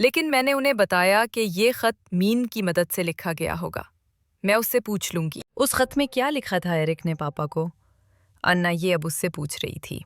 لیکن میں نے انہیں بتایا کہ یہ خط مین کی مدد سے لکھا گیا ہوگا۔ میں اس سے پوچھ لوں گی۔ اس خط میں کیا لکھا تھا ایرک نے پاپا کو؟ انا یہ اب اس سے پوچھ رہی تھی۔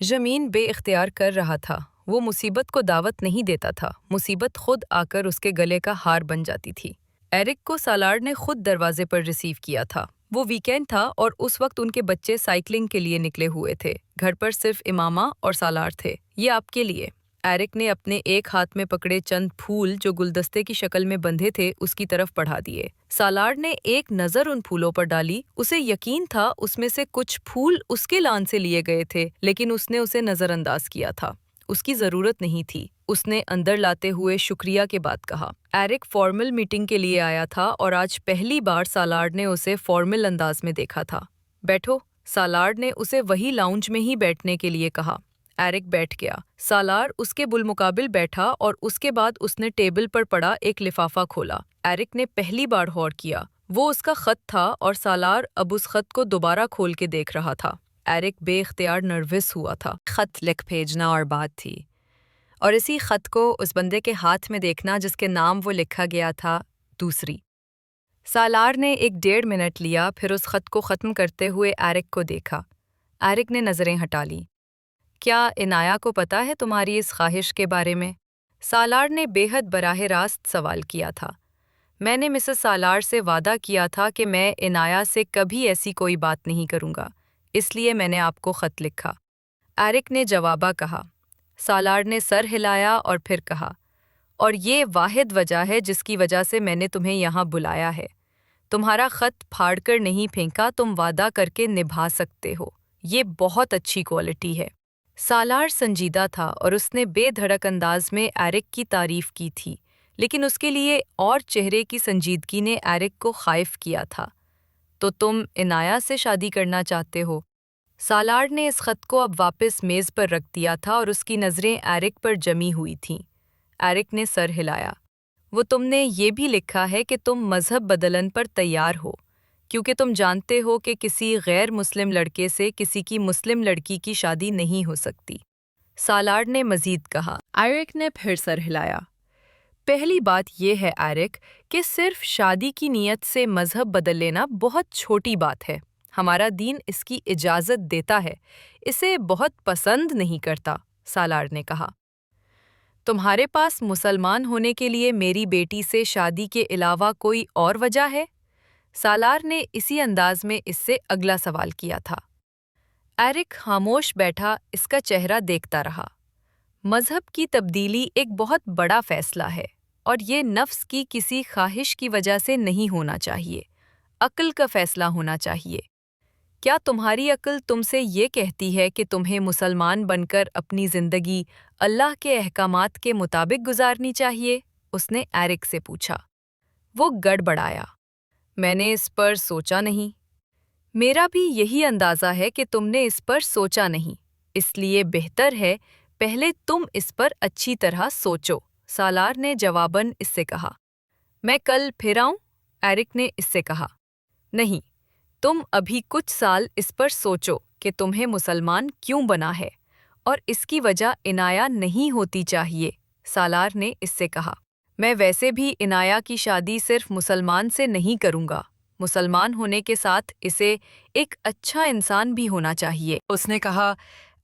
جمین بے اختیار کر رہا تھا۔ وہ مصیبت کو دعوت نہیں دیتا تھا، مصیبت خود آ کر اس کے گلے کا ہار بن جاتی تھی۔ ایرک کو سالار نے خود دروازے پر ریسیو کیا تھا۔ وہ ویکینڈ تھا اور اس وقت ان کے بچے سائیکلنگ کے لیے نکلے ہوئے تھے۔ گھر پر صرف امامہ اور سالار تھے۔ یہ آپ کے لیے۔ ایرک نے اپنے ایک ہاتھ میں پکڑے چند پھول جو گلدستے کی شکل میں بندھے تھے اس کی طرف بڑھا دیے۔ سالار نے ایک نظر ان پھولوں پر ڈالی۔ اسے یقین تھا اس میں سے کچھ پھول اس کے لان سے لیے گئے تھے، لیکن اس نے اسے نظر انداز کیا تھا۔ اس کی ضرورت نہیں تھی۔ اس نے اندر لاتے ہوئے شکریہ کے بعد کہا۔ ایرک فارمل میٹنگ کے لیے آیا تھا اور آج پہلی بار سالار نے اسے فارمل انداز میں دیکھا تھا۔ بیٹھو، سالار نے اسے وہی لاؤنج میں ہی بیٹھنے کے لیے کہا۔ ایرک بیٹھ گیا۔ سالار اس کے بالمقابل بیٹھا اور اس کے بعد اس نے ٹیبل پر پڑا ایک لفافہ کھولا۔ ایرک نے پہلی بار غور کیا۔ وہ اس کا خط تھا اور سالار اب اس خط کو دوبارہ کھول کے دیکھ رہا تھا۔ ایرک بے اختیار نروس ہوا تھا۔ خط لکھ بھیجنا اور بات تھی، اور اسی خط کو اس بندے کے ہاتھ میں دیکھنا جس کے نام وہ لکھا گیا تھا دوسری۔ سالار نے 1.5 منٹ لیا، پھر اس خط کو ختم کرتے ہوئے ایرک کو دیکھا۔ ایرک نے نظریں ہٹا لیں۔ کیا عنایا کو پتا ہے تمہاری اس خواہش کے بارے میں؟ سالار نے بے حد براہ راست سوال کیا تھا۔ میں نے مسز سالار سے وعدہ کیا تھا کہ میں عنایا سے کبھی ایسی کوئی بات نہیں کروں گا، اس لیے میں نے آپ کو خط لکھا۔ ایرک نے جوابہ کہا۔ سالار نے سر ہلایا اور پھر کہا، اور یہ واحد وجہ ہے جس کی وجہ سے میں نے تمہیں یہاں بلایا ہے۔ تمہارا خط پھاڑ کر نہیں پھینکا، تم وعدہ کر کے نبھا سکتے ہو۔ یہ بہت اچھی کوالٹی ہے۔ سالار سنجیدہ تھا اور اس نے بے دھڑک انداز میں ایرک کی تعریف کی تھی، لیکن اس کے لیے اور چہرے کی سنجیدگی نے ایرک کو خائف کیا تھا۔ تو تم عنایا سے شادی کرنا چاہتے ہو؟ سالار نے اس خط کو اب واپس میز پر رکھ دیا تھا اور اس کی نظریں ایرک پر جمی ہوئی تھیں۔ ایرک نے سر ہلایا۔ وہ تم نے یہ بھی لکھا ہے کہ تم مذہب بدلن پر تیار ہو، کیونکہ تم جانتے ہو کہ کسی غیر مسلم لڑکے سے کسی کی مسلم لڑکی کی شادی نہیں ہو سکتی۔ سالار نے مزید کہا۔ ایرک نے پھر سر ہلایا۔ پہلی بات یہ ہے ایرک کہ صرف شادی کی نیت سے مذہب بدل لینا بہت چھوٹی بات ہے۔ ہمارا دین اس کی اجازت دیتا ہے، اسے بہت پسند نہیں کرتا، سالار نے کہا۔ تمہارے پاس مسلمان ہونے کے لیے میری بیٹی سے شادی کے علاوہ کوئی اور وجہ ہے؟ سالار نے اسی انداز میں اس سے اگلا سوال کیا تھا۔ ایرک خاموش بیٹھا اس کا چہرہ دیکھتا رہا۔ مذہب کی تبدیلی ایک بہت بڑا فیصلہ ہے، اور یہ نفس کی کسی خواہش کی وجہ سے نہیں ہونا چاہیے، عقل کا فیصلہ ہونا چاہیے۔ کیا تمہاری عقل تم سے یہ کہتی ہے کہ تمہیں مسلمان بن کر اپنی زندگی اللہ کے احکامات کے مطابق گزارنی چاہیے؟ اس نے ایرک سے پوچھا۔ وہ گڑبڑایا۔ میں نے اس پر سوچا نہیں۔ میرا بھی یہی اندازہ ہے کہ تم نے اس پر سوچا نہیں، اس لیے بہتر ہے پہلے تم اس پر اچھی طرح سوچو، سالار نے جواباً اس سے کہا۔ میں کل پھر آؤں؟ ایرک نے اس سے کہا۔ نہیں، تم ابھی کچھ سال اس پر سوچو کہ تمہیں مسلمان کیوں بنا ہے، اور اس کی وجہ عنایا نہیں ہوتی چاہیے، سالار نے اس سے کہا۔ میں ویسے بھی عنایا کی شادی صرف مسلمان سے نہیں کروں گا، مسلمان ہونے کے ساتھ اسے ایک اچھا انسان بھی ہونا چاہیے، اس نے کہا۔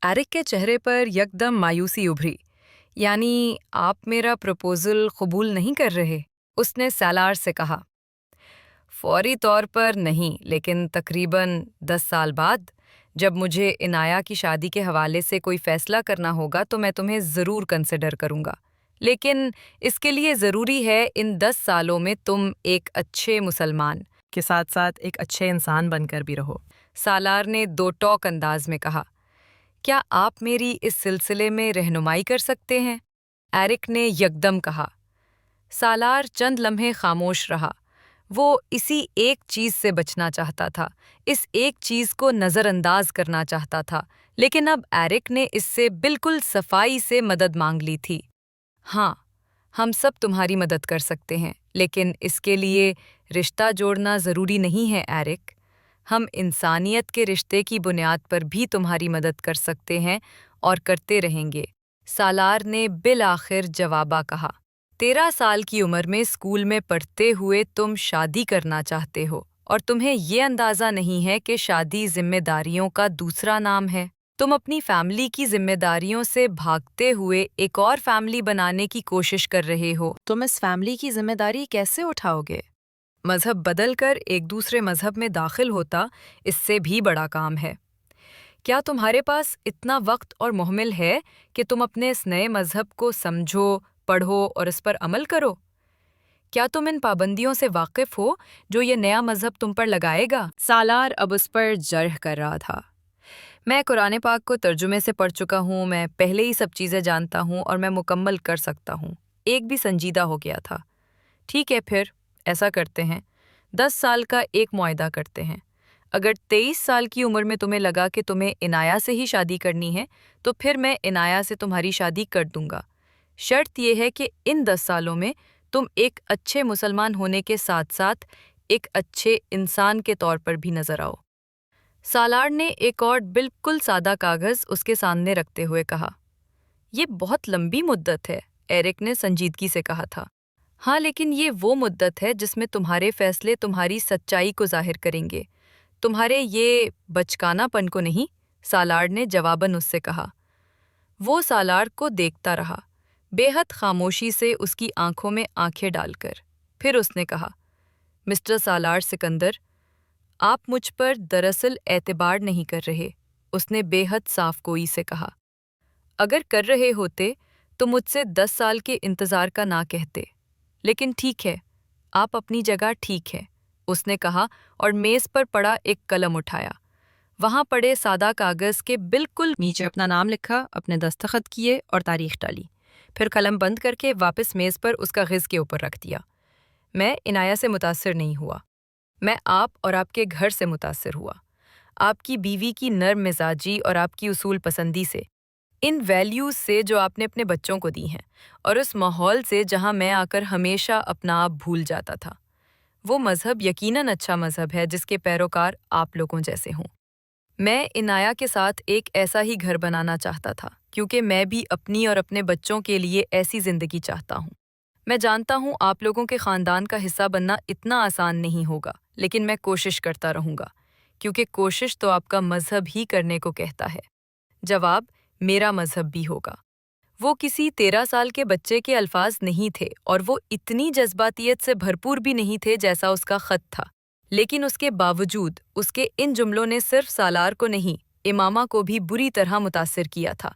ایرک کے چہرے پر یکدم مایوسی ابھری۔ یعنی آپ میرا پروپوزل قبول نہیں کر رہے؟ اس نے سالار سے کہا۔ فوری طور پر نہیں، لیکن تقریباً 10 سال بعد جب مجھے عنایا کی شادی کے حوالے سے کوئی فیصلہ کرنا ہوگا تو میں تمہیں ضرور کنسیڈر کروں گا، لیکن اس کے لیے ضروری ہے ان 10 سالوں میں تم ایک اچھے مسلمان کے ساتھ ساتھ ایک اچھے انسان بن کر بھی رہو، سالار نے دو ٹوک انداز میں کہا۔ کیا آپ میری اس سلسلے میں رہنمائی کر سکتے ہیں؟ ایرک نے یکدم کہا۔ سالار چند لمحے خاموش رہا۔ وہ اسی ایک چیز سے بچنا چاہتا تھا، اس ایک چیز کو نظر انداز کرنا چاہتا تھا، لیکن اب ایرک نے اس سے بالکل صفائی سے مدد مانگ لی تھی۔ ہاں، ہم سب تمہاری مدد کر سکتے ہیں، لیکن اس کے لیے رشتہ جوڑنا ضروری نہیں ہے ایرک۔ ہم انسانیت کے رشتے کی بنیاد پر بھی تمہاری مدد کر سکتے ہیں اور کرتے رہیں گے، سالار نے بالآخر جوابہ کہا۔ 13 سال کی عمر میں اسکول میں پڑھتے ہوئے تم شادی کرنا چاہتے ہو اور تمہیں یہ اندازہ نہیں ہے کہ شادی ذمہ داریوں کا دوسرا نام ہے۔ تم اپنی فیملی کی ذمہ داریوں سے بھاگتے ہوئے ایک اور فیملی بنانے کی کوشش کر رہے ہو۔ تم اس فیملی کی ذمہ داری کیسے اٹھاؤ گے؟ مذہب بدل کر ایک دوسرے مذہب میں داخل ہوتا اس سے بھی بڑا کام ہے۔ کیا تمہارے پاس اتنا وقت اور محمل ہے کہ تم اپنے اس نئے مذہب کو سمجھو، پڑھو اور اس پر عمل کرو؟ کیا تم ان پابندیوں سے واقف ہو جو یہ نیا مذہب تم پر لگائے گا؟ سالار اب اس پر جرح کر رہا تھا۔ میں قرآن پاک کو ترجمے سے پڑھ چکا ہوں، میں پہلے ہی سب چیزیں جانتا ہوں اور میں مکمل کر سکتا ہوں۔ ایک بھی سنجیدہ ہو گیا تھا۔ ٹھیک ہے، پھر ایسا کرتے ہیں، 10 سال کا ایک معاہدہ کرتے ہیں۔ اگر 23 سال کی عمر میں تمہیں لگا کہ تمہیں عنایہ سے ہی شادی کرنی ہے تو پھر میں عنایہ سے تمہاری شادی کر دوں گا۔ شرط یہ ہے کہ ان 10 سالوں میں تم ایک اچھے مسلمان ہونے کے ساتھ ساتھ ایک اچھے انسان کے طور پر بھی نظر آؤ۔ سالار نے ایک اور بالکل سادہ کاغذ اس کے سامنے رکھتے ہوئے کہا۔ یہ بہت لمبی مدت ہے، ایرک نے سنجیدگی سے کہا تھا۔ ہاں، لیکن یہ وہ مدت ہے جس میں تمہارے فیصلے تمہاری سچائی کو ظاہر کریں گے، تمہارے یہ بچکانہ پن کو نہیں، سالار نے جواباً اس سے کہا۔ وہ سالار کو دیکھتا رہا، بے حد خاموشی سے اس کی آنکھوں میں آنکھیں ڈال کر۔ پھر اس نے کہا، مسٹر سالار سکندر، آپ مجھ پر دراصل اعتبار نہیں کر رہے، اس نے بے حد صاف گوئی سے کہا۔ اگر کر رہے ہوتے تو مجھ سے 10 سال کے انتظار کا نہ کہتے، لیکن ٹھیک ہے، آپ اپنی جگہ ٹھیک ہے، اس نے کہا اور میز پر پڑا ایک قلم اٹھایا۔ وہاں پڑے سادہ کاغذ کے بالکل نیچے اپنا نام لکھا، اپنے دستخط کیے اور تاریخ ڈالی، پھر قلم بند کر کے واپس میز پر اس کاغذ کے اوپر رکھ دیا۔ میں عنایہ سے متاثر نہیں ہوا، میں آپ اور آپ کے گھر سے متاثر ہوا، آپ کی بیوی کی نرم مزاجی اور آپ کی اصول پسندی سے، ان ویلیوز سے جو آپ نے اپنے بچوں کو دی ہیں، اور اس ماحول سے جہاں میں آ کر ہمیشہ اپنا آپ بھول جاتا تھا۔ وہ مذہب یقیناً اچھا مذہب ہے جس کے پیروکار آپ لوگوں جیسے ہوں۔ میں عنایہ کے ساتھ ایک ایسا ہی گھر بنانا چاہتا تھا کیونکہ میں بھی اپنی اور اپنے بچوں کے لیے ایسی زندگی چاہتا ہوں۔ میں جانتا ہوں آپ لوگوں کے خاندان کا حصہ بننا اتنا آسان نہیں ہوگا، لیکن میں کوشش کرتا رہوں گا کیونکہ کوشش تو آپ کا مذہب ہی کرنے کو کہتا ہے۔ جواب میرا مذہب بھی ہوگا۔ وہ کسی 13 سال کے بچے کے الفاظ نہیں تھے اور وہ اتنی جذباتیت سے بھرپور بھی نہیں تھے جیسا اس کا خط تھا، لیکن اس کے باوجود اس کے ان جملوں نے صرف سالار کو نہیں، امامہ کو بھی بری طرح متاثر کیا تھا۔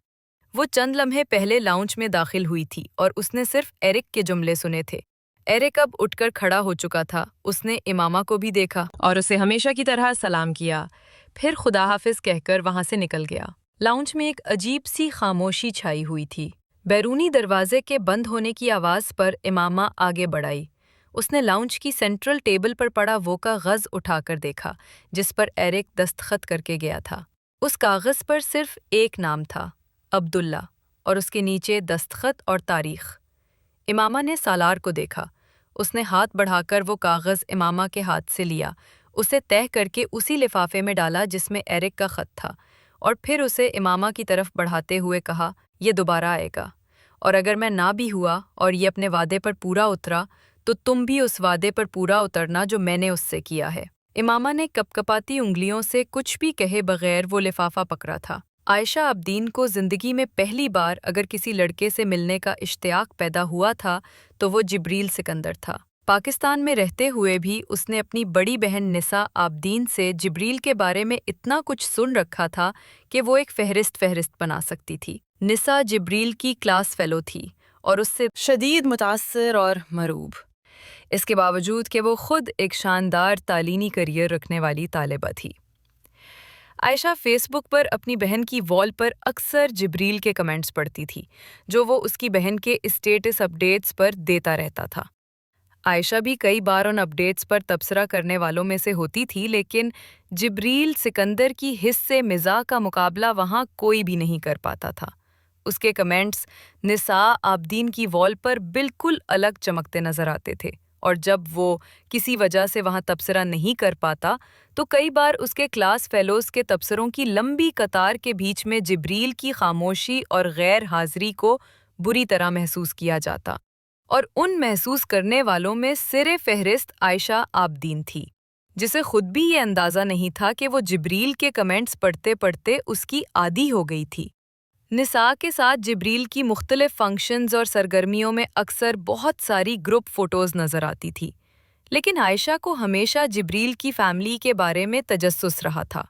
وہ چند لمحے پہلے لاؤنج میں داخل ہوئی تھی اور اس نے صرف ایرک کے جملے سنے تھے۔ ایرک اب اٹھ کر کھڑا ہو چکا تھا، اس نے امامہ کو بھی دیکھا اور اسے ہمیشہ کی طرح سلام کیا، پھر خدا حافظ کہہ کر وہاں سے نکل گیا۔ لاؤنج میں ایک عجیب سی خاموشی چھائی ہوئی تھی۔ بیرونی دروازے کے بند ہونے کی آواز پر امامہ آگے بڑھ آئی۔ اس نے لاؤنج کی سینٹرل ٹیبل پر پڑا وہ کاغذ اٹھا کر دیکھا جس پر ایرک دستخط کر کے گیا تھا۔ اس کاغذ پر صرف ایک نام تھا، عبداللہ، اور اس کے نیچے دستخط اور تاریخ۔ امامہ نے سالار کو دیکھا۔ اس نے ہاتھ بڑھا کر وہ کاغذ امامہ کے ہاتھ سے لیا، اسے تہہ کر کے اسی لفافے میں ڈالا جس میں ایرک کا خط تھا، اور پھر اسے امامہ کی طرف بڑھاتے ہوئے کہا، یہ دوبارہ آئے گا، اور اگر میں نہ بھی ہوا اور یہ اپنے وعدے پر پورا اترا تو تم بھی اس وعدے پر پورا اترنا جو میں نے اس سے کیا ہے۔ امامہ نے کپکپاتی انگلیوں سے کچھ بھی کہے بغیر وہ لفافہ پکڑا تھا۔ عائشہ عابدین کو زندگی میں پہلی بار اگر کسی لڑکے سے ملنے کا اشتیاق پیدا ہوا تھا تو وہ جبریل سکندر تھا۔ پاکستان میں رہتے ہوئے بھی اس نے اپنی بڑی بہن نساء عابدین سے جبریل کے بارے میں اتنا کچھ سن رکھا تھا کہ وہ ایک فہرست بنا سکتی تھی۔ نساء جبریل کی کلاس فیلو تھی اور اس سے شدید متاثر اور مرعوب، اس کے باوجود کہ وہ خود ایک شاندار تعلیمی کیریئر رکھنے والی طالبہ تھی۔ عائشہ فیس بک پر اپنی بہن کی وال پر اکثر جبریل کے کمنٹس پڑھتی تھی جو وہ اس کی بہن کے اسٹیٹس اپڈیٹس پر دیتا رہتا تھا۔ عائشہ بھی کئی بار ان اپڈیٹس پر تبصرہ کرنے والوں میں سے ہوتی تھی، لیکن جبریل سکندر کی حس سے مزاح کا مقابلہ وہاں کوئی بھی نہیں کر پاتا تھا۔ اس کے کمنٹس نساء عابدین کی وال پر بالکل الگ چمکتے نظر آتے تھے، اور جب وہ کسی وجہ سے وہاں تبصرہ نہیں کر پاتا تو کئی بار اس کے کلاس فیلوز کے تبصروں کی لمبی قطار کے بیچ میں جبریل کی خاموشی اور غیر حاضری کو بری طرح محسوس کیا جاتا۔ اور ان محسوس کرنے والوں میں سر فہرست عائشہ عابدین تھی، جسے خود بھی یہ اندازہ نہیں تھا کہ وہ جبریل کے کمنٹس پڑھتے پڑھتے اس کی عادی ہو گئی تھی۔ نساء کے ساتھ جبریل کی مختلف فنکشنز اور سرگرمیوں میں اکثر بہت ساری گروپ فوٹوز نظر آتی تھی، لیکن عائشہ کو ہمیشہ جبریل کی فیملی کے بارے میں تجسس رہا تھا۔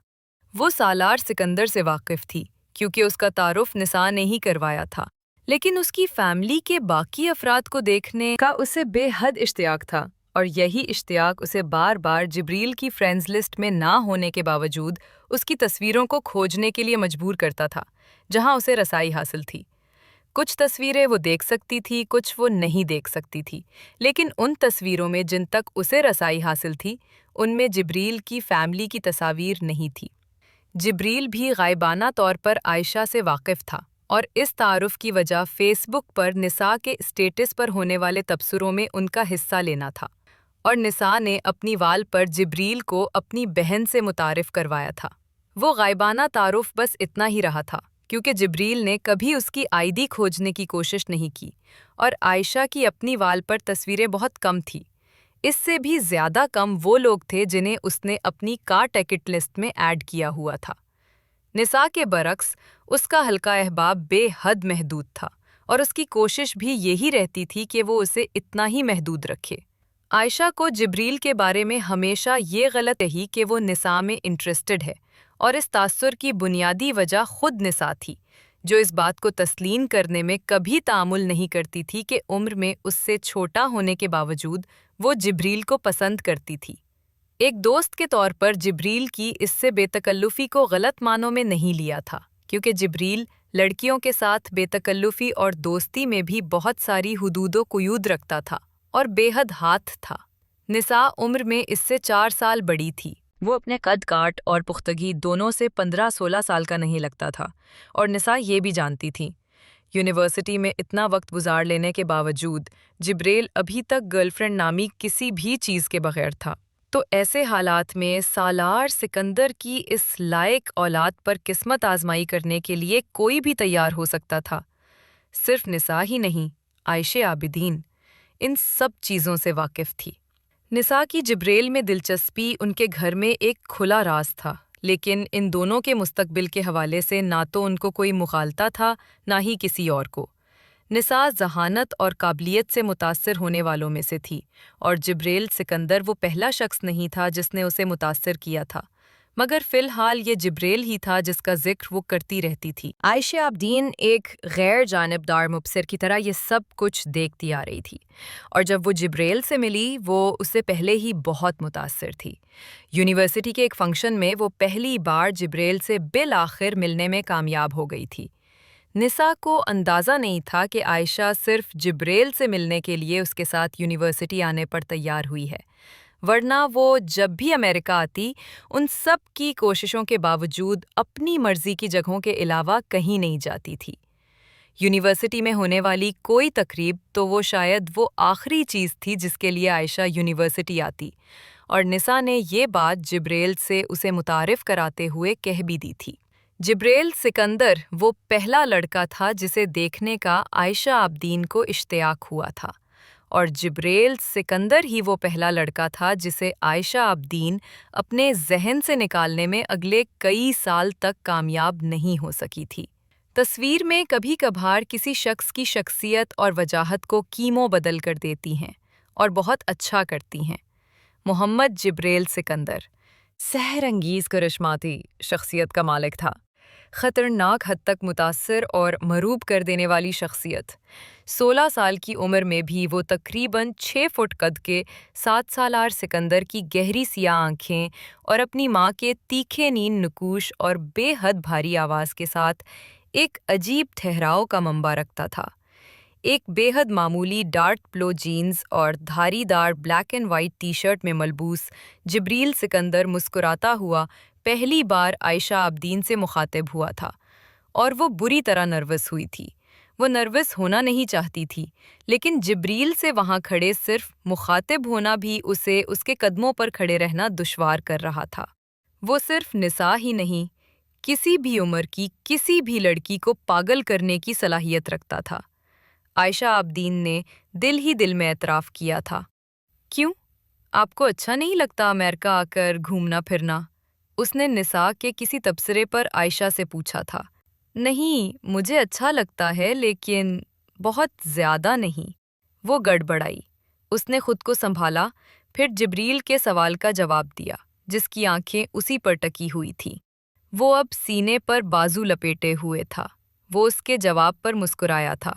وہ سالار سکندر سے واقف تھی کیونکہ اس کا تعارف نساء نے ہی کروایا تھا، لیکن اس کی فیملی کے باقی افراد کو دیکھنے کا اسے بے حد اشتیاق تھا، اور یہی اشتیاق اسے بار بار جبریل کی فرینڈز لسٹ میں نہ ہونے کے باوجود اس کی تصویروں کو کھوجنے کے لیے مجبور کرتا تھا، جہاں اسے رسائی حاصل تھی۔ کچھ تصویریں وہ دیکھ سکتی تھی، کچھ وہ نہیں دیکھ سکتی تھی، لیکن ان تصویروں میں جن تک اسے رسائی حاصل تھی، ان میں جبریل کی فیملی کی تصاویر نہیں تھی۔ جبریل بھی غائبانہ طور پر عائشہ سے واقف تھا، اور اس تعارف کی وجہ فیس بک پر نساء کے اسٹیٹس پر ہونے والے تبصروں میں ان کا حصہ لینا تھا، اور نساء نے اپنی وال پر جبریل کو اپنی بہن سے متعارف کروایا تھا۔ وہ غائبانہ تعارف بس اتنا ہی رہا تھا، کیونکہ جبریل نے کبھی اس کی آئی ڈی کھوجنے کی کوشش نہیں کی، اور عائشہ کی اپنی وال پر تصویریں بہت کم تھی۔ اس سے بھی زیادہ کم وہ لوگ تھے جنہیں اس نے اپنی کار ٹکٹ لسٹ میں ایڈ کیا ہوا تھا۔ نساء کے برعکس اس کا حلقہ احباب بے حد محدود تھا، اور اس کی کوشش بھی یہی رہتی تھی کہ وہ اسے اتنا ہی محدود رکھے۔ عائشہ کو جبریل کے بارے میں ہمیشہ یہ غلط رہی کہ وہ نساء میں انٹرسٹڈ ہے، اور اس تاثر کی بنیادی وجہ خود نساء تھی، جو اس بات کو تسلیم کرنے میں کبھی تعامل نہیں کرتی تھی کہ عمر میں اس سے چھوٹا ہونے کے باوجود وہ جبریل کو پسند کرتی تھی۔ ایک دوست کے طور پر جبریل کی اس سے بے تکلفی کو غلط معنوں میں نہیں لیا تھا، کیونکہ جبریل لڑکیوں کے ساتھ بے تکلفی اور دوستی میں بھی بہت ساری حدود و قیود رکھتا تھا اور بے حد ہاتھ تھا۔ نساء عمر میں اس سے 4 سال بڑی تھی۔ وہ اپنے قد کاٹ اور پختگی دونوں سے 15-16 سال کا نہیں لگتا تھا، اور نساء یہ بھی جانتی تھیں۔ یونیورسٹی میں اتنا وقت گزار لینے کے باوجود جبریل ابھی تک گرل فرینڈ نامی کسی بھی چیز کے بغیر تھا، تو ایسے حالات میں سالار سکندر کی اس لائق اولاد پر قسمت آزمائی کرنے کے لیے کوئی بھی تیار ہو سکتا تھا۔ صرف نساء ہی نہیں، عائشہ عابدین ان سب چیزوں سے واقف تھی۔ نساء کی جبریل میں دلچسپی ان کے گھر میں ایک کھلا راز تھا، لیکن ان دونوں کے مستقبل کے حوالے سے نہ تو ان کو کوئی مغالطہ تھا، نہ ہی کسی اور کو۔ نساء ذہانت اور قابلیت سے متاثر ہونے والوں میں سے تھی، اور جبریل سکندر وہ پہلا شخص نہیں تھا جس نے اسے متاثر کیا تھا، مگر فی الحال یہ جبریل ہی تھا جس کا ذکر وہ کرتی رہتی تھی۔ عائشہ عابدین ایک غیر جانبدار مبصر کی طرح یہ سب کچھ دیکھتی آ رہی تھی، اور جب وہ جبریل سے ملی وہ اس سے پہلے ہی بہت متاثر تھی۔ یونیورسٹی کے ایک فنکشن میں وہ پہلی بار جبریل سے بالآخر ملنے میں کامیاب ہو گئی تھی۔ نساء کو اندازہ نہیں تھا کہ عائشہ صرف جبریل سے ملنے کے لیے اس کے ساتھ یونیورسٹی آنے پر تیار ہوئی ہے، ورنہ وہ جب بھی امریکہ آتی ان سب کی کوششوں کے باوجود اپنی مرضی کی جگہوں کے علاوہ کہیں نہیں جاتی تھی۔ یونیورسٹی میں ہونے والی کوئی تقریب تو وہ شاید وہ آخری چیز تھی جس کے لیے عائشہ یونیورسٹی آتی، اور نساء نے یہ بات جبریل سے اسے متعارف کراتے ہوئے کہہ بھی دی تھی۔ جبریل سکندر وہ پہلا لڑکا تھا جسے دیکھنے کا عائشہ عابدین کو اشتیاق ہوا تھا، اور جبریل سکندر ہی وہ پہلا لڑکا تھا جسے عائشہ عابدین اپنے ذہن سے نکالنے میں اگلے کئی سال تک کامیاب نہیں ہو سکی تھی۔ تصویر میں کبھی کبھار کسی شخص کی شخصیت اور وجاہت کو کیموں بدل کر دیتی ہیں، اور بہت اچھا کرتی ہیں۔ محمد جبریل سکندر سحر انگیز کرشماتی شخصیت کا مالک تھا، خطرناک حد تک متاثر اور مروب کر دینے والی شخصیت۔ 16 سال کی عمر میں بھی وہ تقریباً 6 فٹ قد کے 7 سالار سکندر کی گہری سیاہ آنکھیں اور اپنی ماں کے تیکھے نیند نکوش اور بے حد بھاری آواز کے ساتھ ایک عجیب ٹھہراؤ کا منبع رکھتا تھا۔ ایک بے حد معمولی ڈارک بلو جینز اور دھاری دار black and white T shirt میں ملبوس جبریل سکندر مسکراتا ہوا پہلی بار عائشہ عابدین سے مخاطب ہوا تھا، اور وہ بری طرح نروس ہوئی تھی۔ وہ نروس ہونا نہیں چاہتی تھی، لیکن جبریل سے وہاں کھڑے صرف مخاطب ہونا بھی اسے اس کے قدموں پر کھڑے رہنا دشوار کر رہا تھا۔ وہ صرف نساء ہی نہیں، کسی بھی عمر کی کسی بھی لڑکی کو پاگل کرنے کی صلاحیت رکھتا تھا۔ عائشہ عابدین نے دل ہی دل میں اعتراف کیا تھا۔ کیوں؟ آپ کو اچھا نہیں لگتا امریکہ آ کر گھومنا پھرنا؟ اس نے نساء کے کسی تبصرے پر عائشہ سے پوچھا تھا۔ نہیں، مجھے اچھا لگتا ہے لیکن بہت زیادہ نہیں، وہ گڑبڑائی۔ اس نے خود کو سنبھالا، پھر جبریل کے سوال کا جواب دیا، جس کی آنکھیں اسی پر ٹکی ہوئی تھیں۔ وہ اب سینے پر بازو لپیٹے ہوئے تھا۔ وہ اس کے جواب پر مسکرایا تھا۔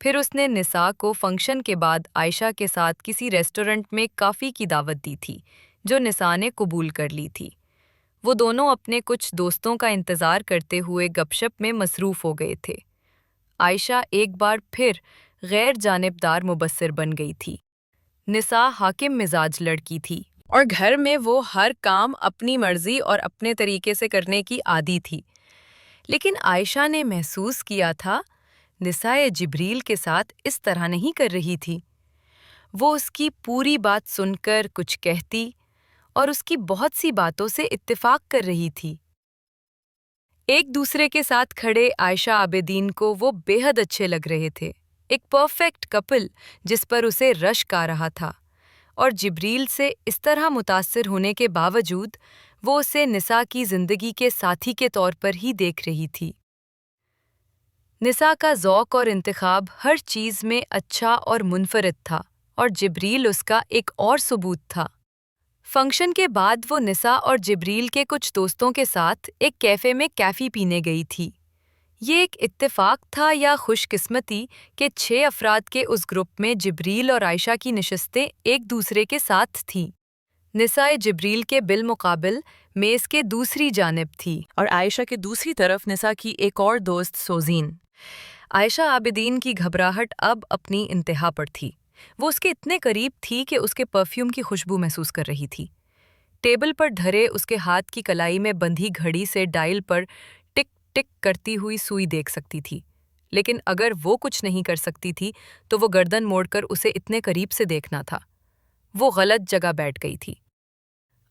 پھر اس نے نساء کو فنکشن کے بعد عائشہ کے ساتھ کسی ریسٹورنٹ میں کافی کی دعوت دی تھی، جو نساء نے قبول کر لی تھی۔ وہ دونوں اپنے کچھ دوستوں کا انتظار کرتے ہوئے گپ شپ میں مصروف ہو گئے تھے۔ عائشہ ایک بار پھر غیر جانبدار مبصر بن گئی تھی۔ نساء حاکم مزاج لڑکی تھی اور گھر میں وہ ہر کام اپنی مرضی اور اپنے طریقے سے کرنے کی عادی تھی۔ لیکن عائشہ نے محسوس کیا تھا نساء جبریل کے ساتھ اس طرح نہیں کر رہی تھی۔ وہ اس کی پوری بات سن کر کچھ کہتی اور اس کی بہت سی باتوں سے اتفاق کر رہی تھی۔ ایک دوسرے کے ساتھ کھڑے عائشہ عابدین کو وہ بے حد اچھے لگ رہے تھے، ایک پرفیکٹ کپل جس پر اسے رشک آ رہا تھا، اور جبریل سے اس طرح متاثر ہونے کے باوجود وہ اسے نساء کی زندگی کے ساتھی کے طور پر ہی دیکھ رہی تھی۔ نساء کا ذوق اور انتخاب ہر چیز میں اچھا اور منفرد تھا، اور جبریل اس کا ایک اور ثبوت تھا۔ فنکشن کے بعد وہ نساء اور جبریل کے کچھ دوستوں کے ساتھ ایک کیفے میں کافی پینے گئی تھی۔ یہ ایک اتفاق تھا یا خوش قسمتی کہ 6 افراد کے اس گروپ میں جبریل اور عائشہ کی نشستیں ایک دوسرے کے ساتھ تھیں۔ نساء جبریل کے بالمقابل میز کے دوسری جانب تھی اور عائشہ کے دوسری طرف نساء کی ایک اور دوست سوزین۔ عائشہ عابدین کی گھبراہٹ اب اپنی انتہا پر تھی۔ وہ اس کے اتنے قریب تھی کہ اس کے پرفیوم کی خوشبو محسوس کر رہی تھی۔ ٹیبل پر دھرے اس کے ہاتھ کی کلائی میں بندھی گھڑی سے ڈائل پر ٹک ٹک کرتی ہوئی سوئی دیکھ سکتی تھی، لیکن اگر وہ کچھ نہیں کر سکتی تھی تو وہ گردن موڑ کر اسے اتنے قریب سے دیکھنا تھا۔ وہ غلط جگہ بیٹھ گئی تھی۔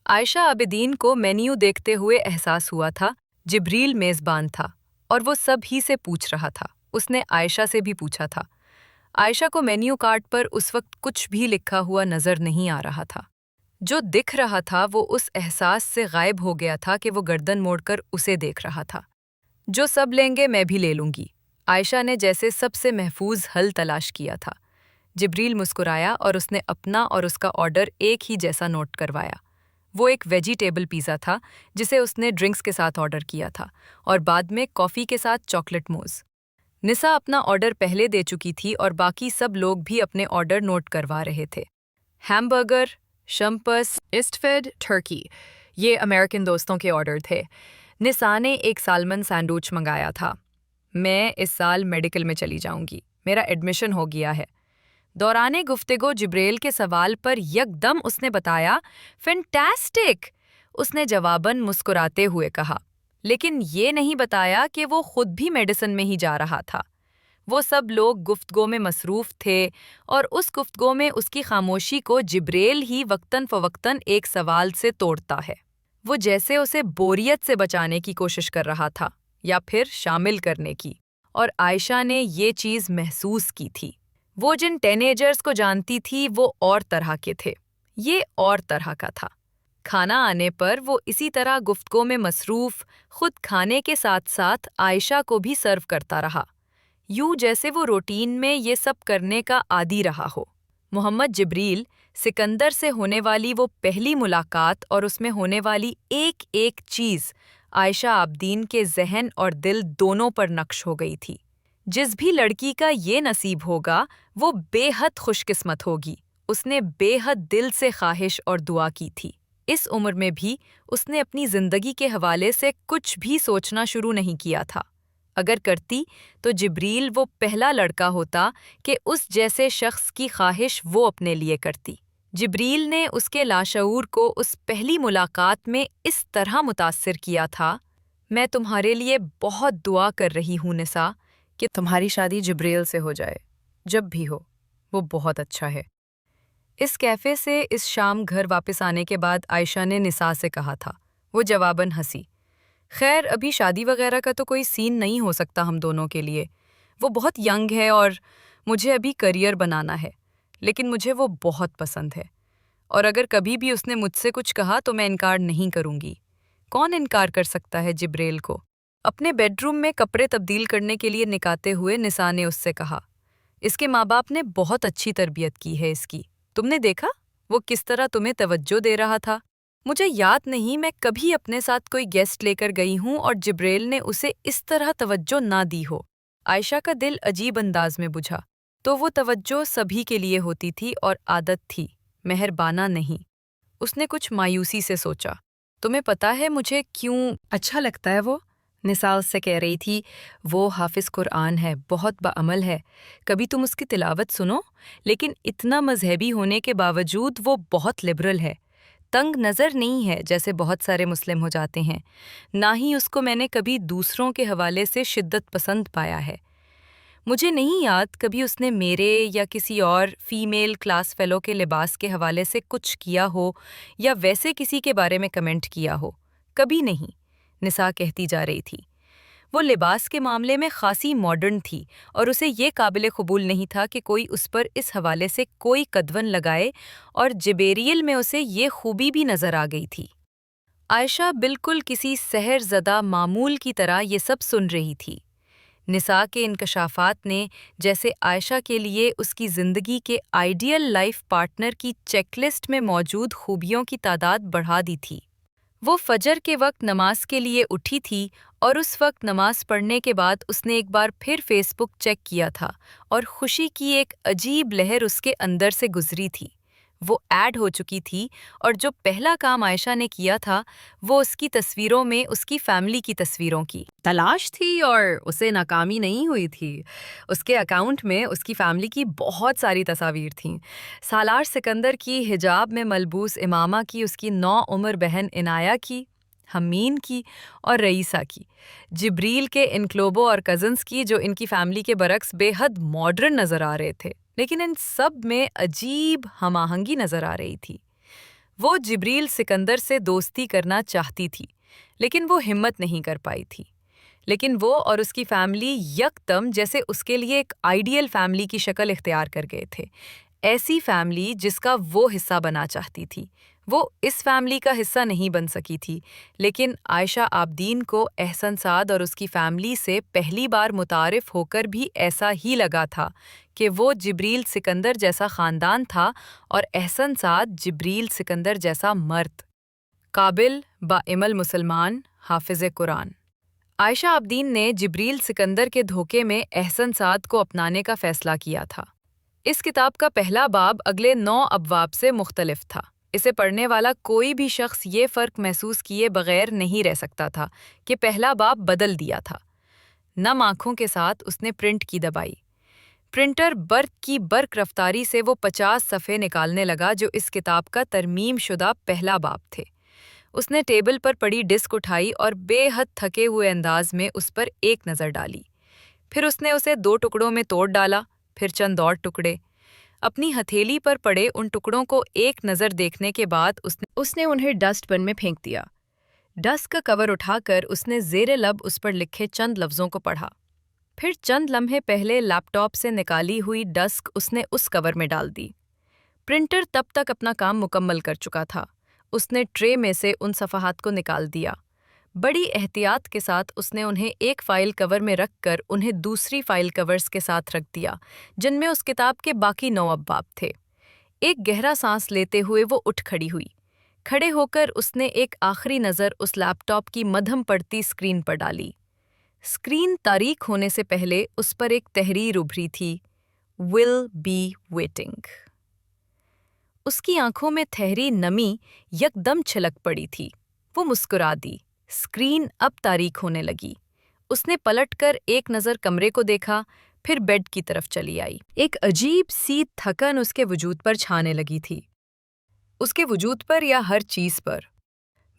عائشہ عابدین کو مینیو دیکھتے ہوئے احساس ہوا تھا جبریل میزبان تھا اور وہ سب ہی سے پوچھ رہا تھا۔ اس نے عائشہ سے بھی پوچھا تھا۔ عائشہ کو مینیو کارڈ پر اس وقت کچھ بھی لکھا ہوا نظر نہیں آ رہا تھا۔ جو دکھ رہا تھا وہ اس احساس سے غائب ہو گیا تھا کہ وہ گردن موڑ کر اسے دیکھ رہا تھا۔ جو سب لیں گے میں بھی لے لوں گی، عائشہ نے جیسے سب سے محفوظ حل تلاش کیا تھا۔ جبریل مسکرایا اور اس نے اپنا اور اس کا آرڈر ایک ہی جیسا نوٹ کروایا۔ وہ ایک ویجیٹیبل پیزا تھا جسے اس نے ڈرنکس کے ساتھ آرڈر کیا تھا اور بعد میں کافی کے ساتھ چاکلیٹ موز۔ نساء اپنا آرڈر پہلے دے چکی تھی اور باقی سب لوگ بھی اپنے آرڈر نوٹ کروا رہے تھے۔ ہیمبرگر، شمپس، اسٹفیڈ، ٹرکی، یہ امریکن دوستوں کے آرڈر تھے۔ نساء نے ایک سالمن سینڈوچ منگایا تھا۔ میں اس سال میڈیکل میں چلی جاؤں گی، میرا ایڈمیشن ہو گیا ہے۔ دوران گفتگو جبریل کے سوال پر یکدم اس نے بتایا، فینٹاسٹک! اس نے جواباً مسکراتے ہوئے کہا، لیکن یہ نہیں بتایا کہ وہ خود بھی میڈیسن میں ہی جا رہا تھا۔ وہ سب لوگ گفتگو میں مصروف تھے اور اس گفتگو میں اس کی خاموشی کو جبریل ہی وقتاً فوقتاً ایک سوال سے توڑتا ہے۔ وہ جیسے اسے بوریت سے بچانے کی کوشش کر رہا تھا یا پھر شامل کرنے کی، اور عائشہ نے یہ چیز محسوس کی تھی۔ وہ جن ٹین ایجرز کو جانتی تھی وہ اور طرح کے تھے، یہ اور طرح کا تھا۔ کھانا آنے پر وہ اسی طرح گفتگو میں مصروف، خود کھانے کے ساتھ ساتھ عائشہ کو بھی سرو کرتا رہا، یوں جیسے وہ روٹین میں یہ سب کرنے کا عادی رہا ہو۔ محمد جبریل، سکندر سے ہونے والی وہ پہلی ملاقات اور اس میں ہونے والی ایک ایک چیز عائشہ عابدین کے ذہن اور دل دونوں پر نقش ہو گئی تھی۔ جس بھی لڑکی کا یہ نصیب ہوگا وہ بے حد خوش قسمت ہوگی۔ اس نے بے حد دل سے خواہش اور دعا کی تھی۔ اس عمر میں بھی اس نے اپنی زندگی کے حوالے سے کچھ بھی سوچنا شروع نہیں کیا تھا۔ اگر کرتی تو جبریل وہ پہلا لڑکا ہوتا کہ اس جیسے شخص کی خواہش وہ اپنے لیے کرتی۔ جبریل نے اس کے لاشعور کو اس پہلی ملاقات میں اس طرح متاثر کیا تھا، میں تمہارے لیے بہت دعا کر رہی ہوں نساء کہ تمہاری شادی جبریل سے ہو جائے، جب بھی ہو، وہ بہت اچھا ہے۔ اس کیفے سے اس شام گھر واپس آنے کے بعد عائشہ نے نساء سے کہا تھا۔ وہ جواباً ہنسی، خیر ابھی شادی وغیرہ کا تو کوئی سین نہیں ہو سکتا ہم دونوں کے لیے، وہ بہت ینگ ہے اور مجھے ابھی کریئر بنانا ہے، لیکن مجھے وہ بہت پسند ہے، اور اگر کبھی بھی اس نے مجھ سے کچھ کہا تو میں انکار نہیں کروں گی۔ کون انکار کر سکتا ہے جبریل کو؟ اپنے بیڈ روم میں کپڑے تبدیل کرنے کے لیے نکالتے ہوئے نساء نے اس سے کہا، اس کے ماں باپ نے بہت اچھی تربیت کی ہے اس کی، تم نے دیکھا وہ کس طرح تمہیں توجہ دے رہا تھا؟ مجھے یاد نہیں میں کبھی اپنے ساتھ کوئی گیسٹ لے کر گئی ہوں اور جبریل نے اسے اس طرح توجہ نہ دی ہو۔ عائشہ کا دل عجیب انداز میں بجھا، تو وہ توجہ سبھی کے لیے ہوتی تھی اور عادت تھی، مہربانہ نہیں۔ اس نے کچھ مایوسی سے سوچا، تمہیں پتا ہے مجھے کیوں اچھا لگتا ہے وہ؟ نساء اس سے کہہ رہی تھی، وہ حافظ قرآن ہے، بہت باعمل ہے، کبھی تم اس کی تلاوت سنو، لیکن اتنا مذہبی ہونے کے باوجود وہ بہت لبرل ہے، تنگ نظر نہیں ہے جیسے بہت سارے مسلم ہو جاتے ہیں، نہ ہی اس کو میں نے کبھی دوسروں کے حوالے سے شدت پسند پایا ہے۔ مجھے نہیں یاد کبھی اس نے میرے یا کسی اور فیمیل کلاس فیلو کے لباس کے حوالے سے کچھ کیا ہو یا ویسے کسی کے بارے میں کمنٹ کیا ہو، کبھی نہیں، نساء کہتی جا رہی تھی۔ وہ لباس کے معاملے میں خاصی ماڈرن تھی اور اسے یہ قابل قبول نہیں تھا کہ کوئی اس پر اس حوالے سے کوئی کدون لگائے، اور جبریل میں اسے یہ خوبی بھی نظر آ گئی تھی۔ عائشہ بالکل کسی سحر زدہ معمول کی طرح یہ سب سن رہی تھی۔ نساء کے انکشافات نے جیسے عائشہ کے لیے اس کی زندگی کے آئیڈیل لائف پارٹنر کی چیک لسٹ میں موجود خوبیوں کی تعداد بڑھا دی تھی۔ وہ فجر کے وقت نماز کے لیے اٹھی تھی اور اس وقت نماز پڑھنے کے بعد اس نے ایک بار پھر فیس بک چیک کیا تھا اور خوشی کی ایک عجیب لہر اس کے اندر سے گزری تھی۔ وہ ایڈ ہو چکی تھی اور جو پہلا کام عائشہ نے کیا تھا وہ اس کی تصویروں میں اس کی فیملی کی تصویروں کی تلاش تھی، اور اسے ناکامی نہیں ہوئی تھی۔ اس کے اکاؤنٹ میں اس کی فیملی کی بہت ساری تصاویر تھیں، سالار سکندر کی حجاب میں ملبوس امامہ کی، اس کی نوعمر بہن عنایہ کی، حمین کی اور رئیسہ کی، جبریل کے انکلوبو اور کزنز کی جو ان کی فیملی کے برعکس بے حد ماڈرن نظر آ رہے تھے، لیکن ان سب میں عجیب ہم آہنگی نظر آ رہی تھی۔ وہ جبریل سکندر سے دوستی کرنا چاہتی تھی، لیکن وہ ہمت نہیں کر پائی تھی۔ لیکن وہ اور اس کی فیملی یکدم جیسے اس کے لیے ایک آئیڈیل فیملی کی شکل اختیار کر گئے تھے، ایسی فیملی جس کا وہ حصہ بنا چاہتی تھی۔ وہ اس فیملی کا حصہ نہیں بن سکی تھی، لیکن عائشہ عابدین کو احسن سعد اور اس کی فیملی سے پہلی بار متعارف ہو کر بھی ایسا ہی لگا تھا کہ وہ جبریل سکندر جیسا خاندان تھا اور احسن سعد جبریل سکندر جیسا مرد، قابل، باعمل مسلمان، حافظ قرآن۔ عائشہ عابدین نے جبریل سکندر کے دھوکے میں احسن سعد کو اپنانے کا فیصلہ کیا تھا۔ اس کتاب کا پہلا باب اگلے 9 ابواب سے مختلف تھا۔ اسے پڑھنے والا کوئی بھی شخص یہ فرق محسوس کیے بغیر نہیں رہ سکتا تھا کہ پہلا باب بدل دیا تھا۔ نم آنکھوں کے ساتھ اس نے پرنٹ کی دبائی۔ پرنٹر برق کی برق رفتاری سے وہ 50 صفحے نکالنے لگا جو اس کتاب کا ترمیم شدہ پہلا باب تھے۔ اس نے ٹیبل پر پڑی ڈسک اٹھائی اور بے حد تھکے ہوئے انداز میں اس پر ایک نظر ڈالی۔ پھر اس نے اسے 2 ٹکڑوں میں توڑ ڈالا، پھر چند اور ٹکڑے۔ اپنی ہتھیلی پر پڑے ان ٹکڑوں کو ایک نظر دیکھنے کے بعد اس نے انہیں ڈسٹ بن میں پھینک دیا۔ ڈسک کا کور اٹھا کر اس نے زیر لب اس پر لکھے چند لفظوں کو پڑھا۔ پھر چند لمحے پہلے لیپ ٹاپ سے نکالی ہوئی ڈسک اس نے اس کور میں ڈال دی۔ پرنٹر تب تک اپنا کام مکمل کر چکا تھا۔ اس نے ٹرے میں سے ان صفحات کو نکال دیا۔ بڑی احتیاط کے ساتھ اس نے انہیں ایک فائل کور میں رکھ کر انہیں دوسری فائل کورز کے ساتھ رکھ دیا جن میں اس کتاب کے باقی 9 ابواب تھے۔ ایک گہرا سانس لیتے ہوئے وہ اٹھ کھڑی ہوئی۔ کھڑے ہو کر اس نے ایک آخری نظر اس لیپ ٹاپ کی مدھم پڑتی اسکرین پر ڈالی۔ اسکرین تاریک ہونے سے پہلے اس پر ایک تحریر ابھری تھی، "Will be waiting"۔ اس کی آنکھوں میں ٹھہری نمی یکدم چھلک پڑی تھی۔ وہ مسکرا دی۔ اسکرین اب تاریک ہونے لگی۔ اس نے پلٹ کر ایک نظر کمرے کو دیکھا، پھر بیڈ کی طرف چلی آئی۔ ایک عجیب سی تھکن اس کے وجود پر چھانے لگی تھی۔ اس کے وجود پر یا ہر چیز پر۔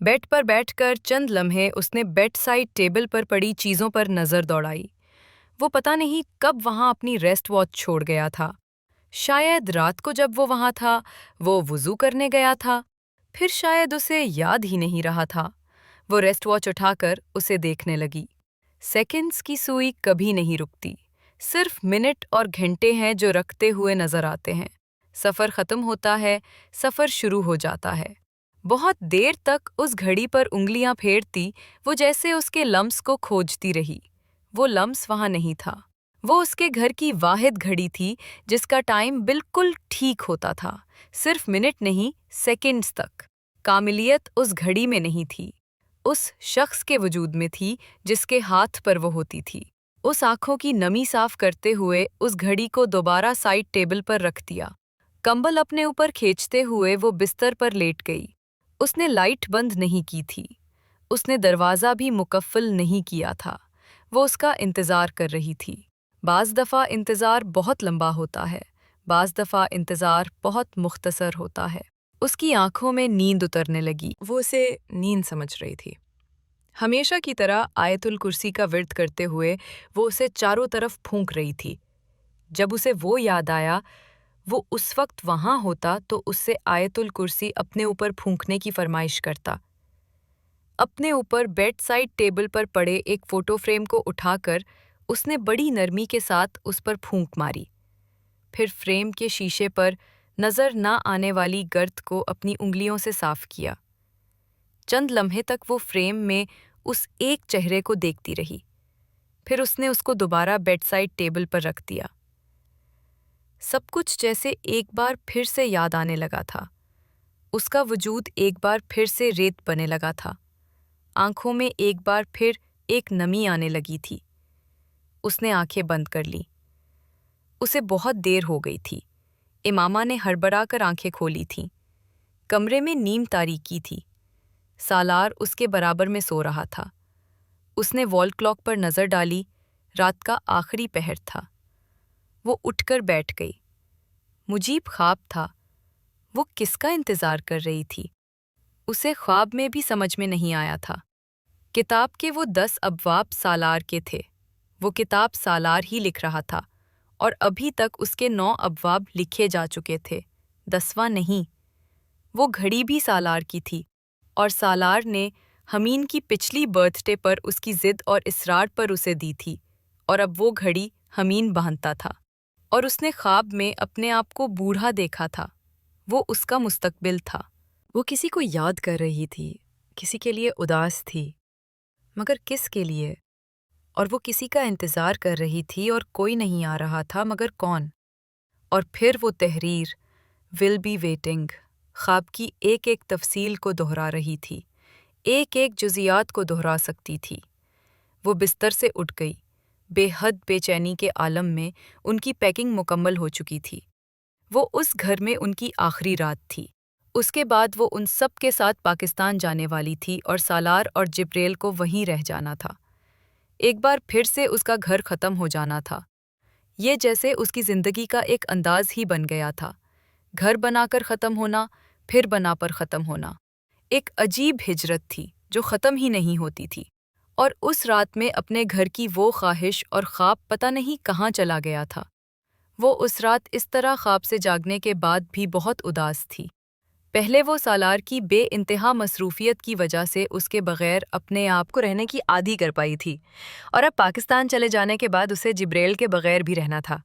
بیڈ پر بیٹھ کر چند لمحے اس نے بیڈ سائڈ ٹیبل پر پڑی چیزوں پر نظر دوڑائی۔ وہ پتہ نہیں کب وہاں اپنی ریسٹ واچ چھوڑ گیا تھا۔ شاید رات کو جب وہ وہاں تھا وہ وضو کرنے گیا تھا، پھر شاید اسے یاد ہی نہیں رہا تھا۔ وہ ریسٹ واچ اٹھا کر اسے دیکھنے لگی۔ سیکنڈز کی سوئی کبھی نہیں رکتی۔ صرف منٹ اور گھنٹے ہیں جو رکھتے ہوئے نظر آتے ہیں۔ سفر ختم ہوتا ہے، سفر شروع ہو جاتا ہے۔ بہت دیر تک اس گھڑی پر انگلیاں پھیرتی، وہ جیسے اس کے لمس کو کھوجتی رہی۔ وہ لمس وہاں نہیں تھا۔ وہ اس کے گھر کی واحد گھڑی تھی جس کا ٹائم بالکل ٹھیک ہوتا تھا، صرف منٹ نہیں، سیکنڈز تک۔ کاملیت اس گھڑی میں نہیں تھی، اس شخص کے وجود میں تھی جس کے ہاتھ پر وہ ہوتی تھی۔ اس آنکھوں کی نمی صاف کرتے ہوئے اس گھڑی کو دوبارہ سائڈ ٹیبل پر رکھ دیا۔ کمبل اپنے اوپر کھینچتے ہوئے وہ بستر پر لیٹ گئی۔ اس نے لائٹ بند نہیں کی تھی، اس نے دروازہ بھی مقفل نہیں کیا تھا۔ وہ اس کا انتظار کر رہی تھی۔ بعض دفعہ انتظار بہت لمبا ہوتا ہے، بعض دفعہ انتظار بہت مختصر ہوتا ہے۔ اس کی آنکھوں میں نیند اترنے لگی۔ وہ اسے نیند سمجھ رہی تھی۔ ہمیشہ کی طرح آیت الکرسی کا ورد کرتے ہوئے وہ اسے چاروں طرف پھونک رہی تھی۔ جب اسے وہ یاد آیا وہ اس وقت وہاں ہوتا تو اس سے آیت الکرسی اپنے اوپر پھونکنے کی فرمائش کرتا۔ اپنے اوپر بیڈ سائڈ ٹیبل پر پڑے ایک فوٹو فریم کو اٹھا کر اس نے بڑی نرمی کے ساتھ اس پر پھونک ماری، پھر فریم کے شیشے پر نظر نہ آنے والی گرد کو اپنی انگلیوں سے صاف کیا۔ چند لمحے تک وہ فریم میں اس ایک چہرے کو دیکھتی رہی، پھر اس نے اس کو دوبارہ بیڈ سائڈ ٹیبل پر رکھ دیا۔ سب کچھ جیسے ایک بار پھر سے یاد آنے لگا تھا۔ اس کا وجود ایک بار پھر سے ریت بنے لگا تھا۔ آنکھوں میں ایک بار پھر ایک نمی آنے لگی تھی۔ اس نے آنکھیں بند کر لیں۔ اسے بہت دیر ہو گئی تھی۔ امامہ نے ہڑبڑا کر آنکھیں کھولی تھیں۔ کمرے میں نیم تاریکی تھی۔ سالار اس کے برابر میں سو رہا تھا۔ اس نے وال کلاک پر نظر ڈالی، رات کا آخری پہر تھا۔ وہ اٹھ کر بیٹھ گئی۔ مجیب خواب تھا۔ وہ کس کا انتظار کر رہی تھی؟ اسے خواب میں بھی سمجھ میں نہیں آیا تھا۔ کتاب کے وہ 10 ابواب سالار کے تھے۔ وہ کتاب سالار ہی لکھ رہا تھا اور ابھی تک اس کے 9 ابواب لکھے جا چکے تھے، 10واں نہیں۔ وہ گھڑی بھی سالار کی تھی اور سالار نے حمین کی پچھلی برتھ ڈے پر اس کی ضد اور اصرار پر اسے دی تھی، اور اب وہ گھڑی حمین باندھتا تھا، اور اس نے خواب میں اپنے آپ کو بوڑھا دیکھا تھا۔ وہ اس کا مستقبل تھا۔ وہ کسی کو یاد کر رہی تھی، کسی کے لیے اداس تھی، مگر کس کے لیے؟ اور وہ کسی کا انتظار کر رہی تھی اور کوئی نہیں آ رہا تھا، مگر کون؟ اور پھر وہ تحریر ول بی ویٹنگ خواب کی ایک ایک تفصیل کو دہرا رہی تھی، ایک ایک جزیات کو دہرا سکتی تھی۔ وہ بستر سے اٹھ گئی۔ بے حد بے چینی کے عالم میں ان کی پیکنگ مکمل ہو چکی تھی۔ وہ اس گھر میں ان کی آخری رات تھی۔ اس کے بعد وہ ان سب کے ساتھ پاکستان جانے والی تھی اور سالار اور جبریل کو وہیں رہ جانا تھا۔ ایک بار پھر سے اس کا گھر ختم ہو جانا تھا۔ یہ جیسے اس کی زندگی کا ایک انداز ہی بن گیا تھا، گھر بنا کر ختم ہونا، پھر بنا پر ختم ہونا۔ ایک عجیب ہجرت تھی جو ختم ہی نہیں ہوتی تھی، اور اس رات میں اپنے گھر کی وہ خواہش اور خواب پتہ نہیں کہاں چلا گیا تھا۔ وہ اس رات اس طرح خواب سے جاگنے کے بعد بھی بہت اداس تھی۔ پہلے وہ سالار کی بے انتہا مصروفیت کی وجہ سے اس کے بغیر اپنے آپ کو رہنے کی عادی کر پائی تھی، اور اب پاکستان چلے جانے کے بعد اسے جبریل کے بغیر بھی رہنا تھا۔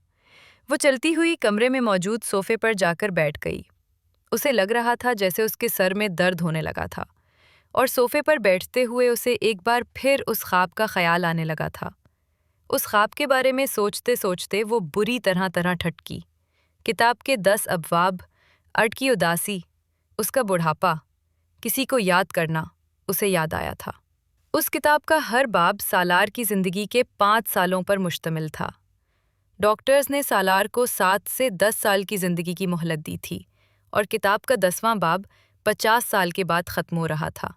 وہ چلتی ہوئی کمرے میں موجود صوفے پر جا کر بیٹھ گئی۔ اسے لگ رہا تھا جیسے اس کے سر میں درد ہونے لگا تھا، اور صوفے پر بیٹھتے ہوئے اسے ایک بار پھر اس خواب کا خیال آنے لگا تھا۔ اس خواب کے بارے میں سوچتے سوچتے وہ بری طرح ٹھٹکی۔ کتاب کے 10 ابواب، ارٹ کی اداسی، اس کا بڑھاپا، کسی کو یاد کرنا، اسے یاد آیا تھا۔ اس کتاب کا ہر باب سالار کی زندگی کے 5 سالوں پر مشتمل تھا۔ ڈاکٹرز نے سالار کو 7 سے 10 سال کی زندگی کی مہلت دی تھی، اور کتاب کا 10واں باب 50 سال کے بعد ختم ہو رہا تھا۔